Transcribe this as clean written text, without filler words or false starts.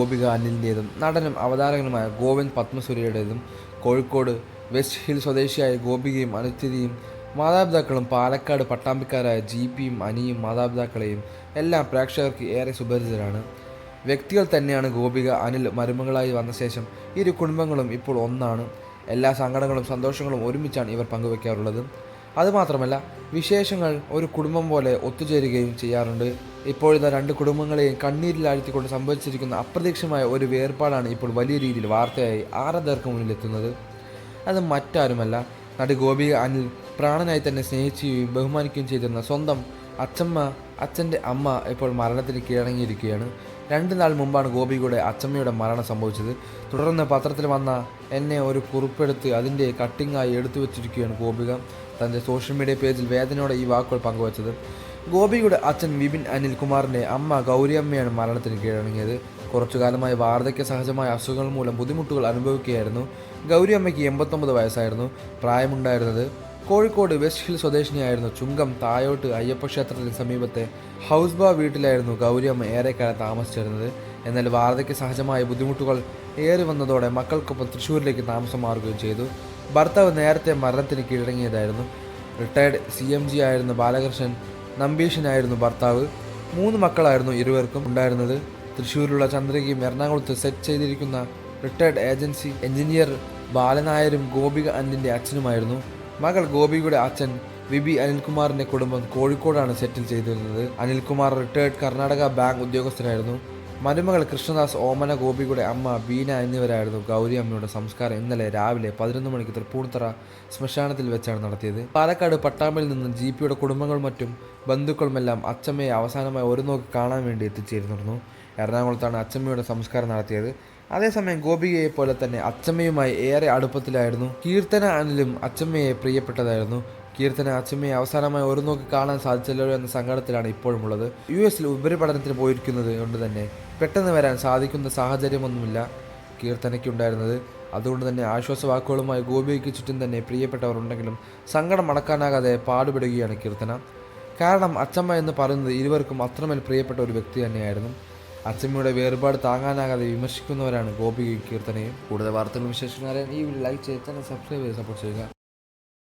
ഗോപിക അനിലിൻ്റേതും നടനും അവതാരകനുമായ ഗോവിന്ദ് പത്മസൂര്യയുടേതും കോഴിക്കോട് വെസ്റ്റ് ഹിൽ സ്വദേശിയായ ഗോപികയും അനുസ്ഥിതിയും മാതാപിതാക്കളും പാലക്കാട് പട്ടാമ്പിക്കാരായ ജിപിയും അനിയും മാതാപിതാക്കളെയും എല്ലാം പ്രേക്ഷകർക്ക് ഏറെ സുപരിചിതരാണ്. വ്യക്തികൾ തന്നെയാണ് ഗോപിക അനിൽ മരുമകളായി വന്ന ശേഷം ഇരു കുടുംബങ്ങളും ഇപ്പോൾ ഒന്നാണ്. എല്ലാ സങ്കടങ്ങളും സന്തോഷങ്ങളും ഒരുമിച്ചാണ് ഇവർ പങ്കുവയ്ക്കാറുള്ളത്. അതുമാത്രമല്ല, വിശേഷങ്ങൾ ഒരു കുടുംബം പോലെ ഒത്തുചേരുകയും ചെയ്യാറുണ്ട്. ഇപ്പോഴത്തെ രണ്ട് കുടുംബങ്ങളെയും കണ്ണീരിലാഴ്ത്തിക്കൊണ്ട് സംഭവിച്ചിരിക്കുന്ന അപ്രതീക്ഷിതമായ ഒരു വേർപാടാണ് ഇപ്പോൾ വലിയ രീതിയിൽ വാർത്തയായി ആരാധകർക്ക് മുന്നിലെത്തുന്നത്. അത് മറ്റാരുമല്ല, നടി ഗോപിക അനിൽ പ്രാണനായി തന്നെ സ്നേഹിക്കുകയും ബഹുമാനിക്കുകയും ചെയ്തിരുന്ന സ്വന്തം അച്ഛൻ്റെ അമ്മ ഇപ്പോൾ മരണത്തിന് കീഴടങ്ങിയിരിക്കുകയാണ്. 2 നാൾ മുമ്പാണ് ഗോപികയുടെ അച്ചമ്മയുടെ മരണം സംഭവിച്ചത്. തുടർന്ന് പത്രത്തിൽ വന്ന എന്നെ ഒരു കുറിപ്പെടുത്ത് അതിൻ്റെ കട്ടിങ്ങായി എടുത്തു വച്ചിരിക്കുകയാണ് ഗോപിക തൻ്റെ സോഷ്യൽ മീഡിയ പേജിൽ വേദനയോടെ ഈ വാക്കുകൾ പങ്കുവച്ചത്. ഗോപികയുടെ അച്ഛൻ വിപിൻ അനിൽ കുമാറിൻ്റെ അമ്മ ഗൗരിയമ്മയാണ് മരണത്തിന് കീഴടങ്ങിയത്. കുറച്ചുകാലമായി വാർദ്ധക്യ സഹജമായ അസുഖങ്ങൾ മൂലം ബുദ്ധിമുട്ടുകൾ അനുഭവിക്കുകയായിരുന്നു. ഗൗരിയമ്മയ്ക്ക് 89 വയസ്സായിരുന്നു പ്രായമുണ്ടായിരുന്നത്. കോഴിക്കോട് വെസ്റ്റ് ഹിൽ സ്വദേശിനിയായിരുന്നു. ചുങ്കം തായോട്ട് അയ്യപ്പ ക്ഷേത്രത്തിന് സമീപത്തെ ഹൗസ്ബാ വീട്ടിലായിരുന്നു ഗൗരിയമ്മ ഏറെക്കാലം താമസിച്ചിരുന്നത്. എന്നാൽ വാർദ്ധക്യ സഹജമായ ബുദ്ധിമുട്ടുകൾ ഏറി വന്നതോടെ മക്കൾക്കൊപ്പം തൃശ്ശൂരിലേക്ക് താമസം മാറുകയും ചെയ്തു. ഭർത്താവ് നേരത്തെ മരണത്തിന് കീഴടങ്ങിയതായിരുന്നു. റിട്ടയർഡ് CMG ആയിരുന്ന ബാലകൃഷ്ണൻ നമ്പീശനായിരുന്നു ഭർത്താവ്. 3 മക്കളായിരുന്നു ഇരുവർക്കും ഉണ്ടായിരുന്നത്. തൃശ്ശൂരിലുള്ള ചന്ദ്രികയും എറണാകുളത്ത് സെറ്റ് ചെയ്തിരിക്കുന്ന റിട്ടയർഡ് ഏജൻസി എഞ്ചിനീയർ ബാലനായരും ഗോപിക അനിലിൻ്റെ അച്ഛനുമായിരുന്നു. മകൾ ഗോപികയുടെ അച്ഛൻ വിബി അനിൽകുമാറിൻ്റെ കുടുംബം കോഴിക്കോടാണ് സെറ്റിൽ ചെയ്തിരുന്നത്. അനിൽകുമാർ റിട്ടയർഡ് കർണാടക ബാങ്ക് ഉദ്യോഗസ്ഥനായിരുന്നു. മരുമകൾ കൃഷ്ണദാസ്, ഓമന, ഗോപികയുടെ അമ്മ ബീന എന്നിവരായിരുന്നു. ഗൗരി അമ്മയുടെ സംസ്കാരം ഇന്നലെ രാവിലെ 11 മണിക്ക് തൃപ്പൂണിത്തറ ശ്മശാനത്തിൽ വെച്ചാണ് നടത്തിയത്. പാലക്കാട് പട്ടാമ്പിൽ നിന്ന് GPയുടെ കുടുംബങ്ങളും മറ്റും ബന്ധുക്കളുമെല്ലാം അച്ചമ്മയെ അവസാനമായി ഒരു നോക്കി കാണാൻ വേണ്ടി എത്തിച്ചേർന്നിരുന്നു. എറണാകുളത്താണ് അച്ചമ്മയുടെ സംസ്കാരം നടത്തിയത്. അതേസമയം ഗോപികയെ പോലെ തന്നെ അച്ചമ്മയുമായി ഏറെ അടുപ്പത്തിലായിരുന്നു കീർത്തന. അനിലും അച്ചമ്മയെ പ്രിയപ്പെട്ടതായിരുന്നു. കീർത്തന അച്ചമ്മയെ അവസാനമായി ഒരു നോക്കി കാണാൻ സാധിച്ചല്ലോ എന്ന സങ്കടത്തിലാണ് ഇപ്പോഴും ഉള്ളത്. US ഉപരിപഠനത്തിന് പോയിരിക്കുന്നത് കൊണ്ട് തന്നെ പെട്ടെന്ന് വരാൻ സാധിക്കുന്ന സാഹചര്യമൊന്നുമില്ല കീർത്തനയ്ക്കുണ്ടായിരുന്നത്. അതുകൊണ്ട് തന്നെ ആശ്വാസവാക്കുകളുമായി ഗോപികയ്ക്ക് ചുറ്റും തന്നെ പ്രിയപ്പെട്ടവർ ഉണ്ടെങ്കിലും സങ്കടം അടക്കാനാകാതെ പാടുപെടുകയാണ് കീർത്തന. കാരണം അച്ചമ്മ എന്ന് പറയുന്നത് ഇരുവർക്കും അത്രമേൽ പ്രിയപ്പെട്ട ഒരു വ്യക്തി തന്നെയായിരുന്നു. അച്ചമ്മയുടെ വേർപാട് താങ്ങാനാകാതെ വിമർശിക്കുന്നവരാണ് ഗോപികയും കീർത്തനയും. കൂടുതൽ വാർത്തകളും വിശേഷങ്ങളും അറിയാൻ ഈ വീഡിയോ ലൈക്ക് ചെയ്ത് തന്നെ സബ്സ്ക്രൈബ് ചെയ്ത് സപ്പോർട്ട് ചെയ്യുക.